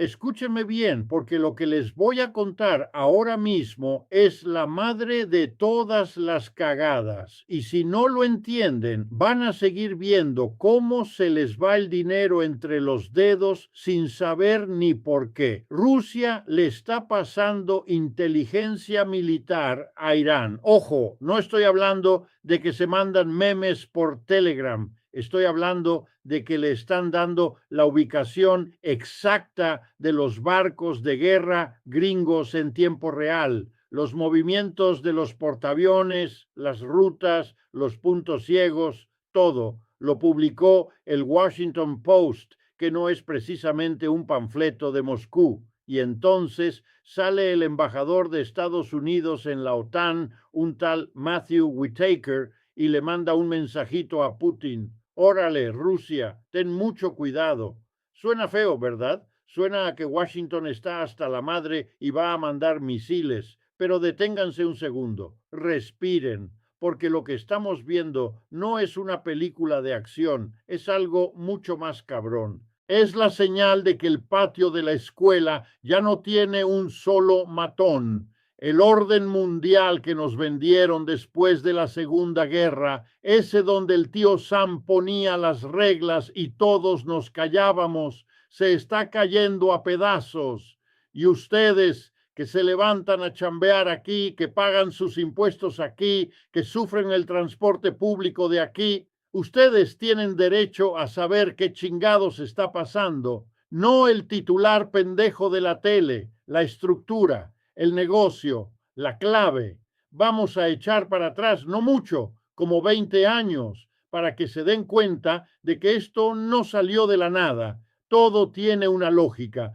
Escúchenme bien, porque lo que les voy a contar ahora mismo es la madre de todas las cagadas. Y si no lo entienden, van a seguir viendo cómo se les va el dinero entre los dedos sin saber ni por qué. Rusia le está pasando inteligencia militar a Irán. Ojo, no estoy hablando de que se mandan memes por Telegram. Estoy hablando de que le están dando la ubicación exacta de los barcos de guerra gringos en tiempo real, los movimientos de los portaaviones, las rutas, los puntos ciegos, todo. Lo publicó el Washington Post, que no es precisamente un panfleto de Moscú. Y entonces sale el embajador de Estados Unidos en la OTAN, un tal Matthew Whitaker, y le manda un mensajito a Putin. Órale, Rusia, ten mucho cuidado. Suena feo, ¿verdad? Suena a que Washington está hasta la madre y va a mandar misiles, pero deténganse un segundo, respiren, porque lo que estamos viendo no es una película de acción, es algo mucho más cabrón. Es la señal de que el patio de la escuela ya no tiene un solo matón. El orden mundial que nos vendieron después de la Segunda Guerra, ese donde el tío Sam ponía las reglas y todos nos callábamos, se está cayendo a pedazos. Y ustedes que se levantan a chambear aquí, que pagan sus impuestos aquí, que sufren el transporte público de aquí, ustedes tienen derecho a saber qué chingados está pasando, no el titular pendejo de la tele, la estructura, el negocio, la clave. Vamos a echar para atrás, no mucho, como 20 años, para que se den cuenta de que esto no salió de la nada. Todo tiene una lógica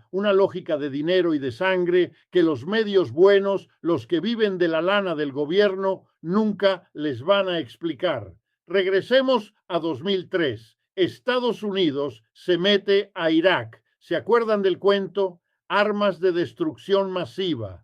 de dinero y de sangre que los medios buenos, los que viven de la lana del gobierno, nunca les van a explicar. Regresemos a 2003. Estados Unidos se mete a Irak. ¿Se acuerdan del cuento? Armas de destrucción masiva.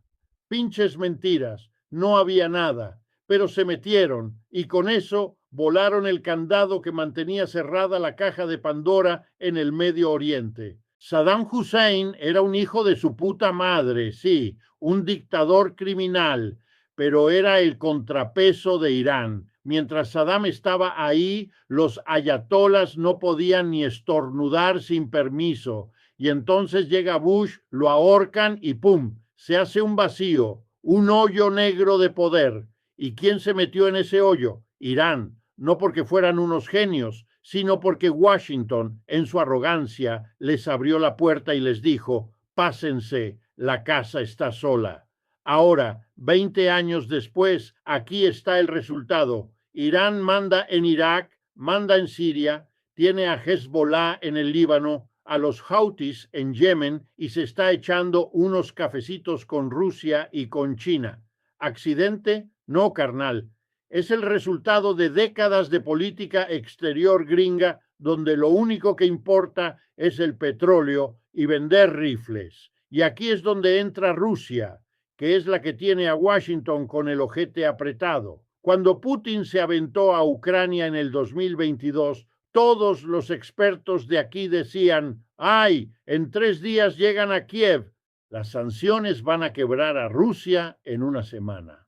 Pinches mentiras, no había nada, pero se metieron y con eso volaron el candado que mantenía cerrada la caja de Pandora en el Medio Oriente. Saddam Hussein era un hijo de su puta madre, sí, un dictador criminal, pero era el contrapeso de Irán. Mientras Saddam estaba ahí, los ayatolas no podían ni estornudar sin permiso. Y entonces llega Bush, lo ahorcan y ¡pum! Se hace un vacío, un hoyo negro de poder. ¿Y quién se metió en ese hoyo? Irán, no porque fueran unos genios, sino porque Washington, en su arrogancia, les abrió la puerta y les dijo, pásense, la casa está sola. Ahora, 20 años después, aquí está el resultado. Irán manda en Irak, manda en Siria, tiene a Hezbollah en el Líbano, a los Houthis en Yemen y se está echando unos cafecitos con Rusia y con China. ¿Accidente? No, carnal. Es el resultado de décadas de política exterior gringa donde lo único que importa es el petróleo y vender rifles. Y aquí es donde entra Rusia, que es la que tiene a Washington con el ojete apretado. Cuando Putin se aventó a Ucrania en el 2022, todos los expertos de aquí decían, ¡ay! En 3 días llegan a Kiev. Las sanciones van a quebrar a Rusia en una semana.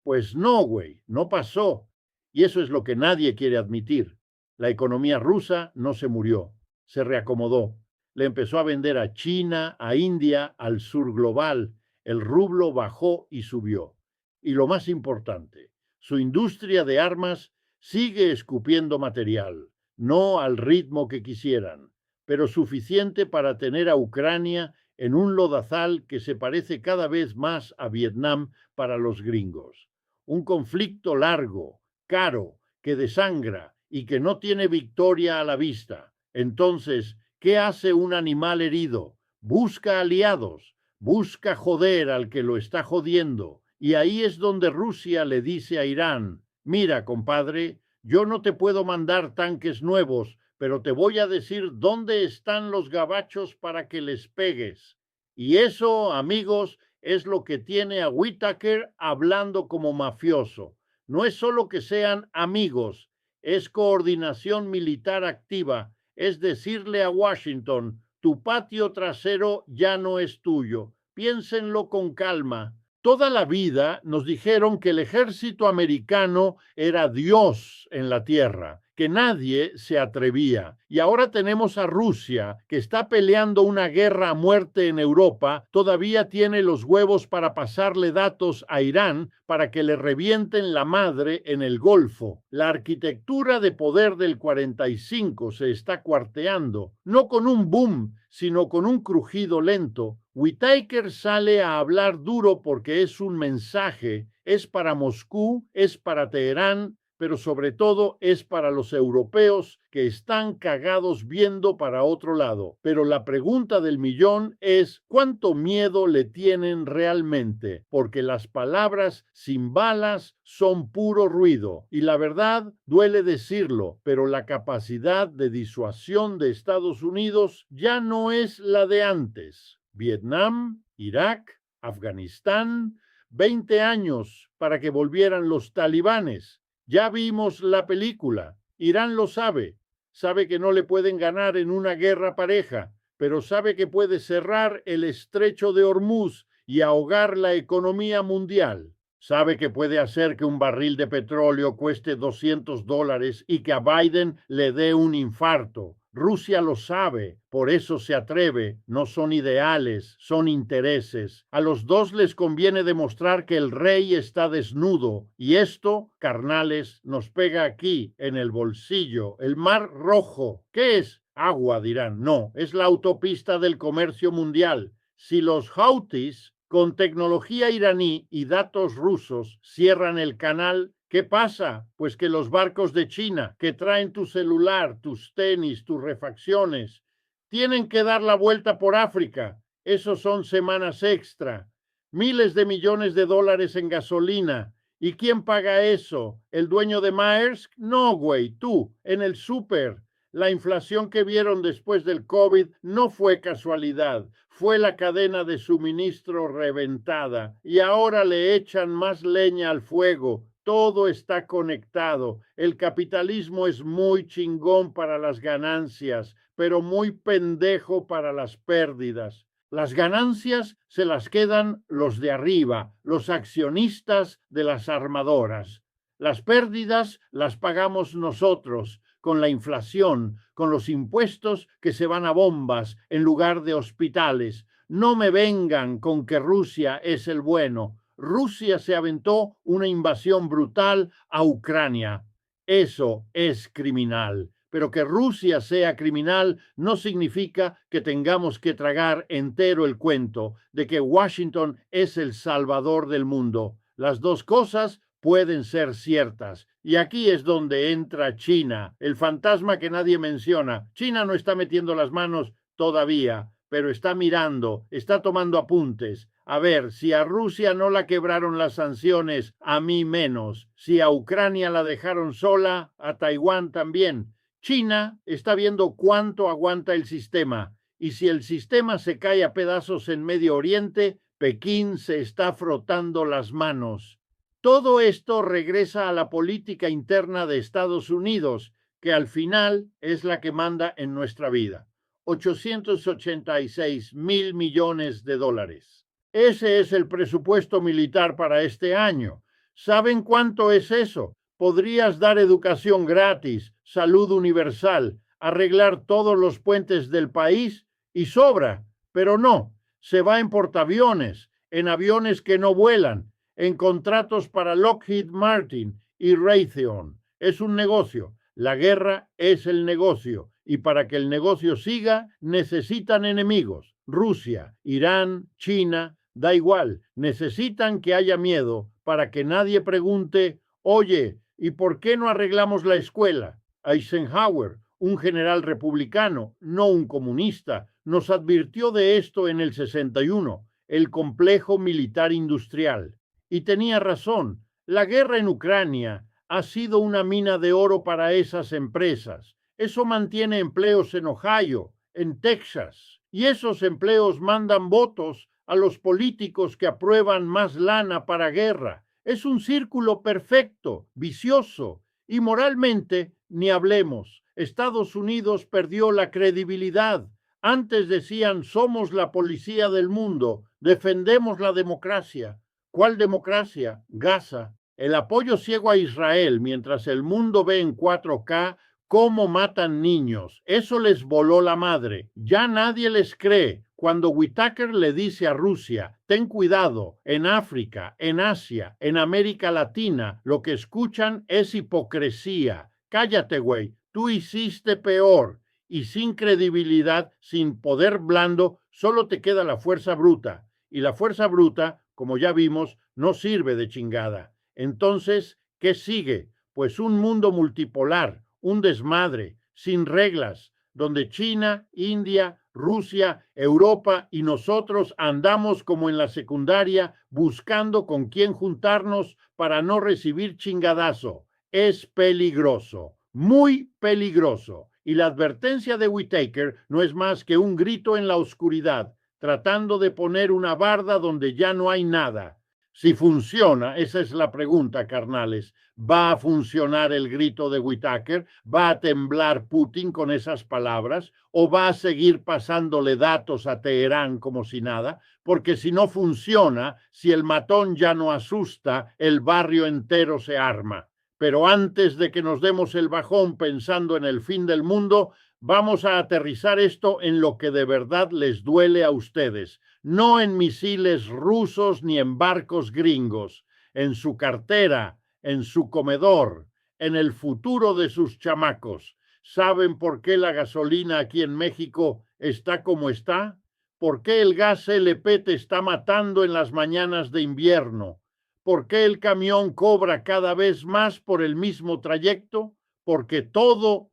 Pues no, güey, no pasó. Y eso es lo que nadie quiere admitir. La economía rusa no se murió, se reacomodó. Le empezó a vender a China, a India, al sur global. El rublo bajó y subió. Y lo más importante, su industria de armas sigue escupiendo material, no al ritmo que quisieran, pero suficiente para tener a Ucrania en un lodazal que se parece cada vez más a Vietnam para los gringos. Un conflicto largo, caro, que desangra y que no tiene victoria a la vista. Entonces, ¿qué hace un animal herido? Busca aliados, busca joder al que lo está jodiendo. Y ahí es donde Rusia le dice a Irán, mira, compadre, yo no te puedo mandar tanques nuevos, pero te voy a decir dónde están los gabachos para que les pegues. Y eso, amigos, es lo que tiene a Whitaker hablando como mafioso. No es solo que sean amigos, es coordinación militar activa, es decirle a Washington, Tu patio trasero ya no es tuyo. Piénsenlo con calma. Toda la vida nos dijeron que el ejército americano era Dios en la tierra, que nadie se atrevía. Y ahora tenemos a Rusia, que está peleando una guerra a muerte en Europa, todavía tiene los huevos para pasarle datos a Irán para que le revienten la madre en el Golfo. La arquitectura de poder del 45 se está cuarteando, no con un boom, sino con un crujido lento. Whitaker sale a hablar duro porque es un mensaje, es para Moscú, es para Teherán, pero sobre todo es para los europeos que están cagados viendo para otro lado. Pero la pregunta del millón es ¿cuánto miedo le tienen realmente? Porque las palabras sin balas son puro ruido. Y la verdad, duele decirlo, pero la capacidad de disuasión de Estados Unidos ya no es la de antes. Vietnam, Irak, Afganistán, 20 años para que volvieran los talibanes. Ya vimos la película. Irán lo sabe. Sabe que no le pueden ganar en una guerra pareja, pero sabe que puede cerrar el estrecho de Hormuz y ahogar la economía mundial. Sabe que puede hacer que un barril de petróleo cueste $200 y que a Biden le dé un infarto. Rusia lo sabe, por eso se atreve. No son ideales, son intereses. A los dos les conviene demostrar que el rey está desnudo, y esto, carnales, nos pega aquí, en el bolsillo. El Mar Rojo. ¿Qué es? Agua, dirán. No, es la autopista del comercio mundial. Si los Houthis, con tecnología iraní y datos rusos, cierran el canal, ¿qué pasa? Pues que los barcos de China, que traen tu celular, tus tenis, tus refacciones, tienen que dar la vuelta por África. Esos son semanas extra. Miles de millones de dólares en gasolina. ¿Y quién paga eso? ¿El dueño de Maersk? No, güey, tú, en el súper. La inflación que vieron después del COVID no fue casualidad, fue la cadena de suministro reventada y ahora le echan más leña al fuego. Todo está conectado. El capitalismo es muy chingón para las ganancias, pero muy pendejo para las pérdidas. Las ganancias se las quedan los de arriba, los accionistas de las armadoras. Las pérdidas las pagamos nosotros, con la inflación, con los impuestos que se van a bombas en lugar de hospitales. No me vengan con que Rusia es el bueno. Rusia se aventó una invasión brutal a Ucrania. Eso es criminal. Pero que Rusia sea criminal no significa que tengamos que tragar entero el cuento de que Washington es el salvador del mundo. Las dos cosas pueden ser ciertas. Y aquí es donde entra China, el fantasma que nadie menciona. China no está metiendo las manos todavía, pero está mirando, está tomando apuntes. A ver, si a Rusia no la quebraron las sanciones, a mí menos. Si a Ucrania la dejaron sola, a Taiwán también. China está viendo cuánto aguanta el sistema. Y si el sistema se cae a pedazos en Medio Oriente, Pekín se está frotando las manos. Todo esto regresa a la política interna de Estados Unidos, que al final es la que manda en nuestra vida. 886,000 millones de dólares. Ese es el presupuesto militar para este año. ¿Saben cuánto es eso? Podrías dar educación gratis, salud universal, arreglar todos los puentes del país y sobra, pero no, se va en portaaviones, en aviones que no vuelan, en contratos para Lockheed Martin y Raytheon. Es un negocio. La guerra es el negocio. Y para que el negocio siga, necesitan enemigos. Rusia, Irán, China, da igual. Necesitan que haya miedo para que nadie pregunte, oye, ¿y por qué no arreglamos la escuela? Eisenhower, un general republicano, no un comunista, nos advirtió de esto en el 61, el complejo militar industrial. Y tenía razón, la guerra en Ucrania ha sido una mina de oro para esas empresas. Eso mantiene empleos en Ohio, en Texas, y esos empleos mandan votos a los políticos que aprueban más lana para guerra. Es un círculo perfecto, vicioso, y moralmente ni hablemos. Estados Unidos perdió la credibilidad. Antes decían, somos la policía del mundo, defendemos la democracia. ¿Cuál democracia? Gaza. El apoyo ciego a Israel mientras el mundo ve en 4K cómo matan niños. Eso les voló la madre. Ya nadie les cree. Cuando Whitaker le dice a Rusia, ten cuidado, en África, en Asia, en América Latina, lo que escuchan es hipocresía. Cállate, güey, tú hiciste peor. Y sin credibilidad, sin poder blando, solo te queda la fuerza bruta. Y la fuerza bruta, como ya vimos, no sirve de chingada. Entonces, ¿qué sigue? Pues un mundo multipolar, un desmadre, sin reglas, donde China, India, Rusia, Europa y nosotros andamos como en la secundaria buscando con quién juntarnos para no recibir chingadazo. Es peligroso, muy peligroso. Y la advertencia de Whitaker no es más que un grito en la oscuridad, tratando de poner una barda donde ya no hay nada. Si funciona, esa es la pregunta, carnales. ¿Va a funcionar el grito de Whitaker? ¿Va a temblar Putin con esas palabras? ¿O va a seguir pasándole datos a Teherán como si nada? Porque si no funciona, si el matón ya no asusta, el barrio entero se arma. Pero antes de que nos demos el bajón pensando en el fin del mundo, vamos a aterrizar esto en lo que de verdad les duele a ustedes, no en misiles rusos ni en barcos gringos, en su cartera, en su comedor, en el futuro de sus chamacos. ¿Saben por qué la gasolina aquí en México está como está? ¿Por qué el gas LP te está matando en las mañanas de invierno? ¿Por qué el camión cobra cada vez más por el mismo trayecto? Porque todo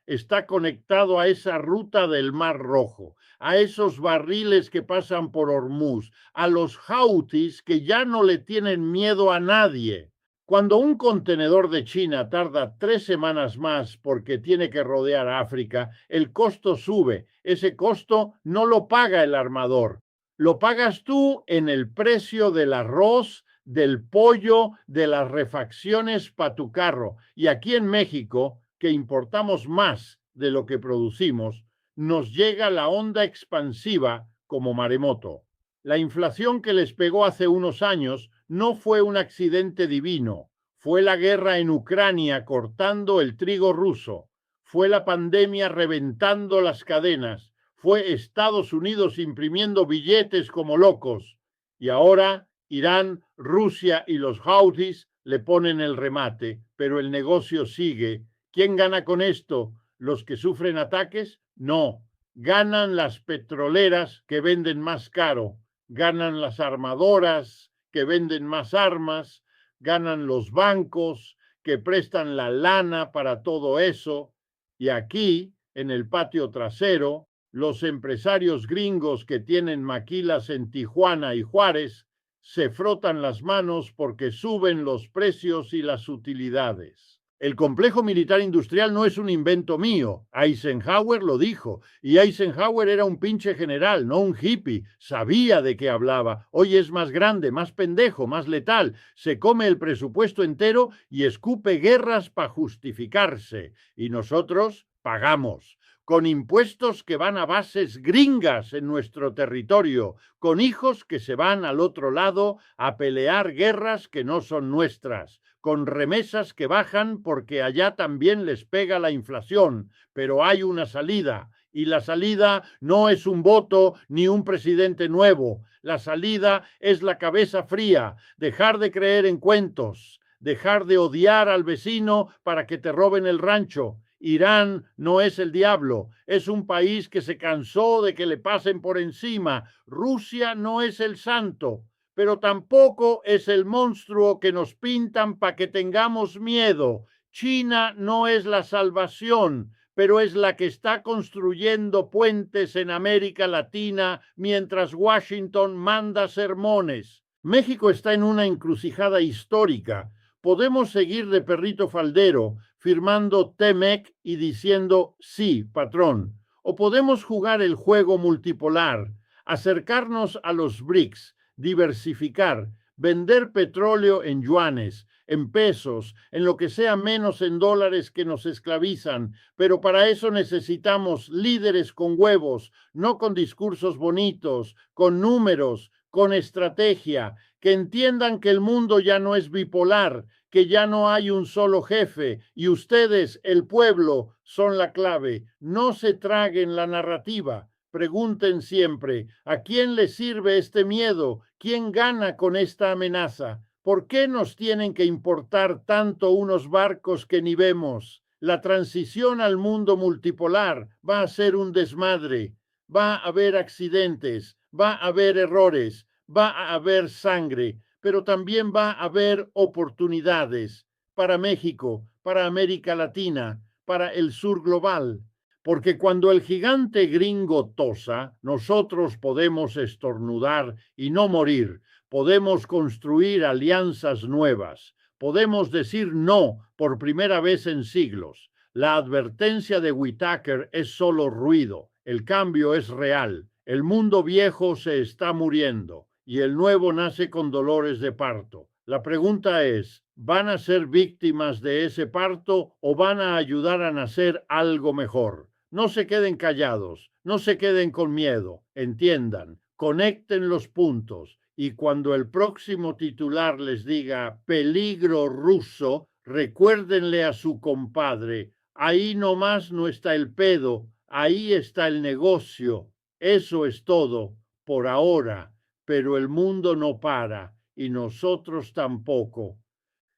está conectado a esa ruta del Mar Rojo, a esos barriles que pasan por Hormuz, a los Houthis que ya no le tienen miedo a nadie. Cuando un contenedor de China tarda 3 semanas más porque tiene que rodear África, el costo sube. Ese costo no lo paga el armador, lo pagas tú en el precio del arroz, del pollo, de las refacciones para tu carro. Y aquí en México, que importamos más de lo que producimos, nos llega la onda expansiva como maremoto. La inflación que les pegó hace unos años no fue un accidente divino, fue la guerra en Ucrania cortando el trigo ruso, fue la pandemia reventando las cadenas, fue Estados Unidos imprimiendo billetes como locos, y ahora Irán, Rusia y los Houthis le ponen el remate, pero el negocio sigue. ¿Quién gana con esto? ¿Los que sufren ataques? No. Ganan las petroleras que venden más caro, ganan las armadoras que venden más armas, ganan los bancos que prestan la lana para todo eso. Y aquí, en el patio trasero, los empresarios gringos que tienen maquilas en Tijuana y Juárez se frotan las manos porque suben los precios y las utilidades. El complejo militar industrial no es un invento mío. Eisenhower lo dijo. Y Eisenhower era un pinche general, no un hippie. Sabía de qué hablaba. Hoy es más grande, más pendejo, más letal. Se come el presupuesto entero y escupe guerras para justificarse. Y nosotros pagamos con impuestos que van a bases gringas en nuestro territorio, con hijos que se van al otro lado a pelear guerras que no son nuestras, con remesas que bajan porque allá también les pega la inflación, pero hay una salida, y la salida no es un voto ni un presidente nuevo, la salida es la cabeza fría, dejar de creer en cuentos, dejar de odiar al vecino para que te roben el rancho. Irán no es el diablo, es un país que se cansó de que le pasen por encima. Rusia no es el santo, pero tampoco es el monstruo que nos pintan para que tengamos miedo. China no es la salvación, pero es la que está construyendo puentes en América Latina mientras Washington manda sermones. México está en una encrucijada histórica. Podemos seguir de perrito faldero, firmando TEMEC y diciendo sí, patrón. O podemos jugar el juego multipolar, acercarnos a los BRICS, diversificar, vender petróleo en yuanes, en pesos, en lo que sea menos en dólares que nos esclavizan, pero para eso necesitamos líderes con huevos, no con discursos bonitos, con números, con estrategia, que entiendan que el mundo ya no es bipolar, que ya no hay un solo jefe y ustedes, el pueblo, son la clave. No se traguen la narrativa. Pregunten siempre, ¿a quién le sirve este miedo? ¿Quién gana con esta amenaza? ¿Por qué nos tienen que importar tanto unos barcos que ni vemos? La transición al mundo multipolar va a ser un desmadre. Va a haber accidentes, va a haber errores, va a haber sangre, pero también va a haber oportunidades para México, para América Latina, para el sur global. Porque cuando el gigante gringo tosa, nosotros podemos estornudar y no morir. Podemos construir alianzas nuevas. Podemos decir no por primera vez en siglos. La advertencia de Whitaker es solo ruido. El cambio es real. El mundo viejo se está muriendo y el nuevo nace con dolores de parto. La pregunta es, ¿van a ser víctimas de ese parto o van a ayudar a nacer algo mejor? No se queden callados, no se queden con miedo, entiendan, conecten los puntos y cuando el próximo titular les diga peligro ruso, recuérdenle a su compadre, ahí nomás no está el pedo, ahí está el negocio. Eso es todo por ahora, pero el mundo no para y nosotros tampoco.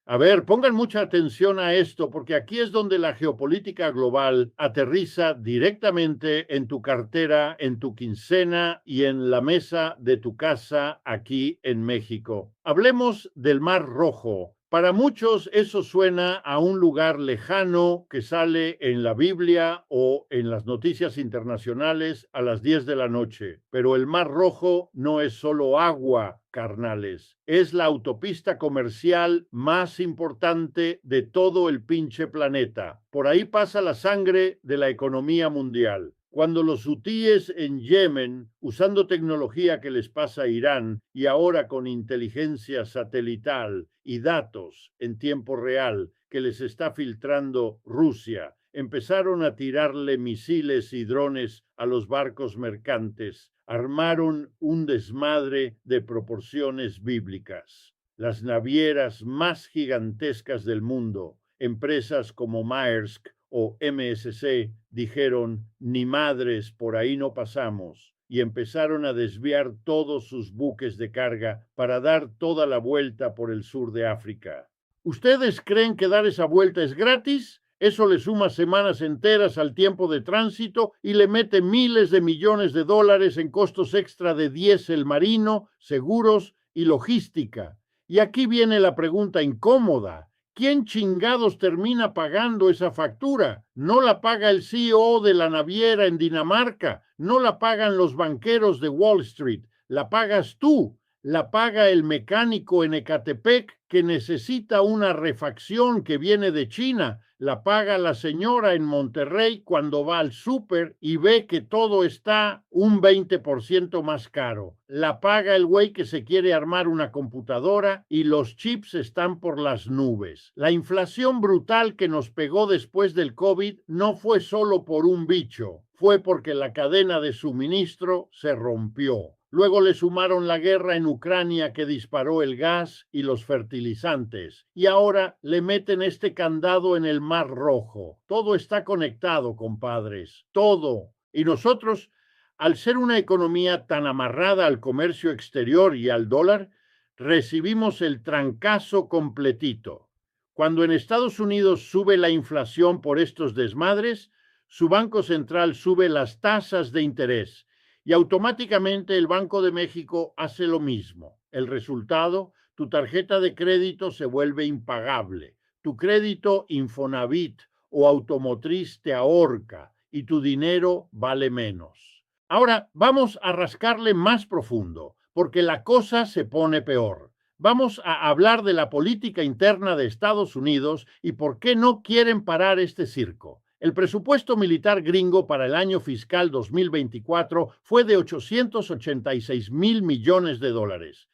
A ver, pongan mucha atención a esto, porque aquí es donde la geopolítica global aterriza directamente en tu cartera, en tu quincena y en la mesa de tu casa aquí en México. Hablemos del Mar Rojo. Para muchos eso suena a un lugar lejano que sale en la Biblia o en las noticias internacionales a las 10 de la noche. Pero el Mar Rojo no es solo agua, carnales. Es la autopista comercial más importante de todo el pinche planeta. Por ahí pasa la sangre de la economía mundial. Cuando los hutíes en Yemen, usando tecnología que les pasa a Irán y ahora con inteligencia satelital y datos en tiempo real que les está filtrando Rusia, empezaron a tirarle misiles y drones a los barcos mercantes, armaron un desmadre de proporciones bíblicas. Las navieras más gigantescas del mundo, empresas como Maersk o MSC, dijeron, ni madres, por ahí no pasamos, y empezaron a desviar todos sus buques de carga para dar toda la vuelta por el sur de África. ¿Ustedes creen que dar esa vuelta es gratis? Eso le suma semanas enteras al tiempo de tránsito y le mete miles de millones de dólares en costos extra de diésel marino, seguros y logística. Y aquí viene la pregunta incómoda. ¿Quién chingados termina pagando esa factura? No la paga el CEO de la naviera en Dinamarca, no la pagan los banqueros de Wall Street, la pagas tú. La paga el mecánico en Ecatepec que necesita una refacción que viene de China. La paga la señora en Monterrey cuando va al súper y ve que todo está un 20% más caro. La paga el güey que se quiere armar una computadora y los chips están por las nubes. La inflación brutal que nos pegó después del COVID no fue solo por un bicho, fue porque la cadena de suministro se rompió. Luego le sumaron la guerra en Ucrania que disparó el gas y los fertilizantes. Y ahora le meten este candado en el Mar Rojo. Todo está conectado, compadres. Todo. Y nosotros, al ser una economía tan amarrada al comercio exterior y al dólar, recibimos el trancazo completito. Cuando en Estados Unidos sube la inflación por estos desmadres, su Banco Central sube las tasas de interés. Y automáticamente el Banco de México hace lo mismo. El resultado, tu tarjeta de crédito se vuelve impagable, tu crédito Infonavit o automotriz te ahorca y tu dinero vale menos. Ahora vamos a rascarle más profundo, porque la cosa se pone peor. Vamos a hablar de la política interna de Estados Unidos y por qué no quieren parar este circo. El presupuesto militar gringo para el año fiscal 2024 fue de $886 mil millones.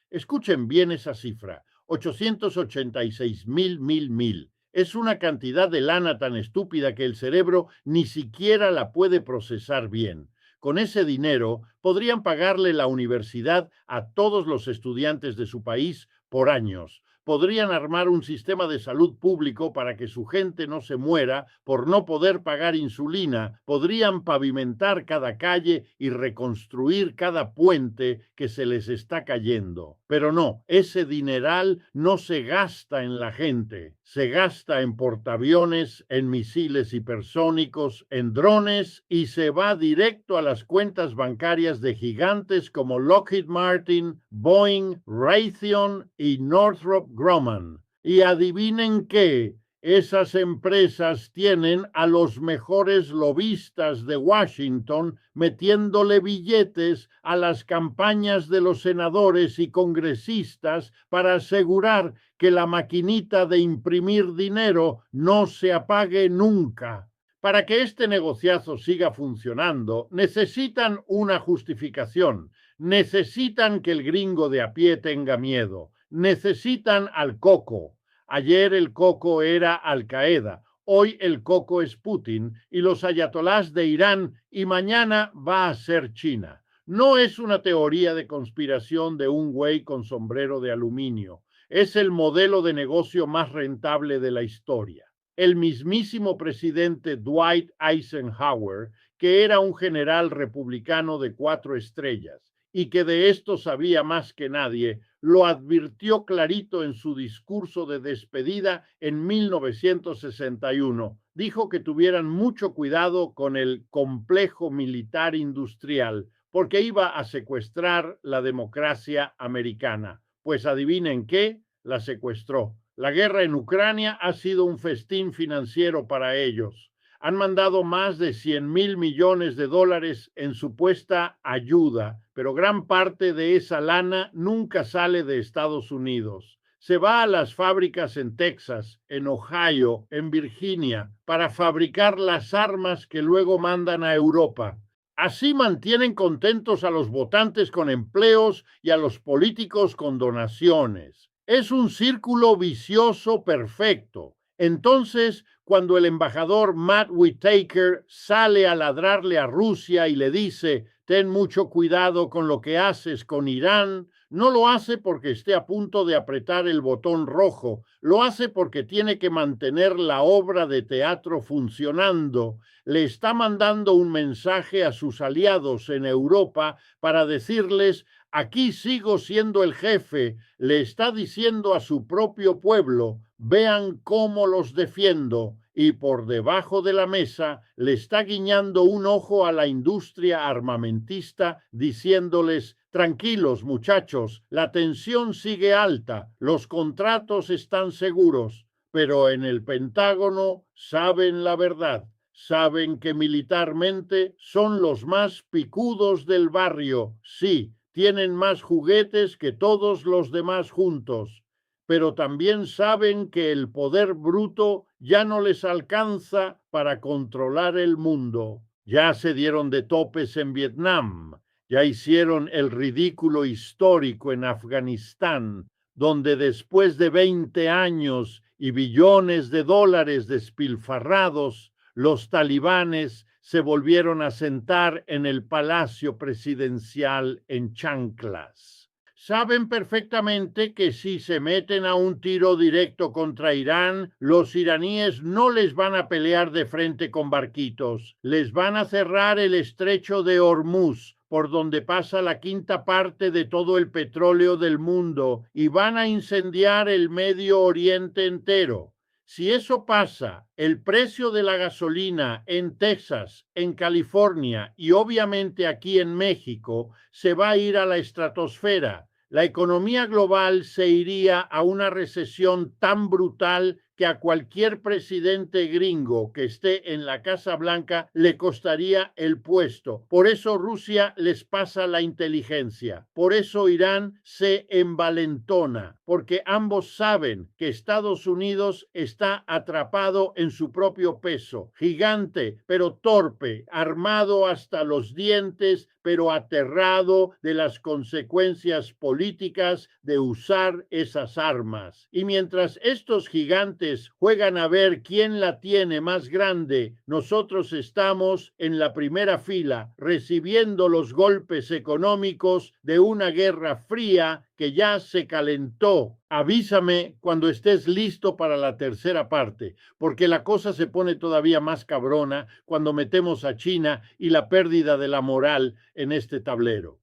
Escuchen bien esa cifra, 886,000,000,000. Es una cantidad de lana tan estúpida que el cerebro ni siquiera la puede procesar bien. Con ese dinero podrían pagarle la universidad a todos los estudiantes de su país por años. Podrían armar un sistema de salud público para que su gente no se muera por no poder pagar insulina. Podrían pavimentar cada calle y reconstruir cada puente que se les está cayendo. Pero no, ese dineral no se gasta en la gente. Se gasta en portaaviones, en misiles hipersónicos, en drones y se va directo a las cuentas bancarias de gigantes como Lockheed Martin, Boeing, Raytheon y Northrop Grumman. Y adivinen qué, esas empresas tienen a los mejores lobistas de Washington metiéndole billetes a las campañas de los senadores y congresistas para asegurar que la maquinita de imprimir dinero no se apague nunca. Para que este negociazo siga funcionando, necesitan una justificación, necesitan que el gringo de a pie tenga miedo, necesitan al coco. Ayer el coco era Al Qaeda, hoy el coco es Putin y los ayatolás de Irán y mañana va a ser China. No es una teoría de conspiración de un güey con sombrero de aluminio, es el modelo de negocio más rentable de la historia. El mismísimo presidente Dwight Eisenhower, que era un general republicano de 4 estrellas y que de esto sabía más que nadie, lo advirtió clarito en su discurso de despedida en 1961. Dijo que tuvieran mucho cuidado con el complejo militar industrial, porque iba a secuestrar la democracia americana. Pues adivinen qué, la secuestró. La guerra en Ucrania ha sido un festín financiero para ellos. Han mandado más de 100,000 millones de dólares en supuesta ayuda, pero gran parte de esa lana nunca sale de Estados Unidos. Se va a las fábricas en Texas, en Ohio, en Virginia, para fabricar las armas que luego mandan a Europa. Así mantienen contentos a los votantes con empleos y a los políticos con donaciones. Es un círculo vicioso perfecto. Entonces, cuando el embajador Matt Whitaker sale a ladrarle a Rusia y le dice, ten mucho cuidado con lo que haces con Irán, no lo hace porque esté a punto de apretar el botón rojo, lo hace porque tiene que mantener la obra de teatro funcionando. Le está mandando un mensaje a sus aliados en Europa para decirles, aquí sigo siendo el jefe, le está diciendo a su propio pueblo, vean cómo los defiendo, y por debajo de la mesa le está guiñando un ojo a la industria armamentista diciéndoles, tranquilos muchachos, la tensión sigue alta, los contratos están seguros, pero en el Pentágono saben la verdad. Saben que militarmente son los más picudos del barrio, sí, tienen más juguetes que todos los demás juntos, pero también saben que el poder bruto ya no les alcanza para controlar el mundo. Ya se dieron de topes en Vietnam, ya hicieron el ridículo histórico en Afganistán, donde después de 20 años y billones de dólares despilfarrados, los talibanes se volvieron a sentar en el palacio presidencial en chanclas. Saben perfectamente que si se meten a un tiro directo contra Irán, los iraníes no les van a pelear de frente con barquitos, les van a cerrar el estrecho de Hormuz, por donde pasa la quinta parte de todo el petróleo del mundo, y van a incendiar el Medio Oriente entero. Si eso pasa, el precio de la gasolina en Texas, en California y obviamente aquí en México se va a ir a la estratosfera. La economía global se iría a una recesión tan brutal que a cualquier presidente gringo que esté en la Casa Blanca le costaría el puesto. Por eso Rusia les pasa la inteligencia. Por eso Irán se envalentona, porque ambos saben que Estados Unidos está atrapado en su propio peso, gigante, pero torpe, armado hasta los dientes, pero aterrado de las consecuencias políticas de usar esas armas. Y mientras estos gigantes juegan a ver quién la tiene más grande, nosotros estamos en la primera fila recibiendo los golpes económicos de una guerra fría que ya se calentó. Avísame cuando estés listo para la tercera parte, porque la cosa se pone todavía más cabrona cuando metemos a China y la pérdida de la moral en este tablero.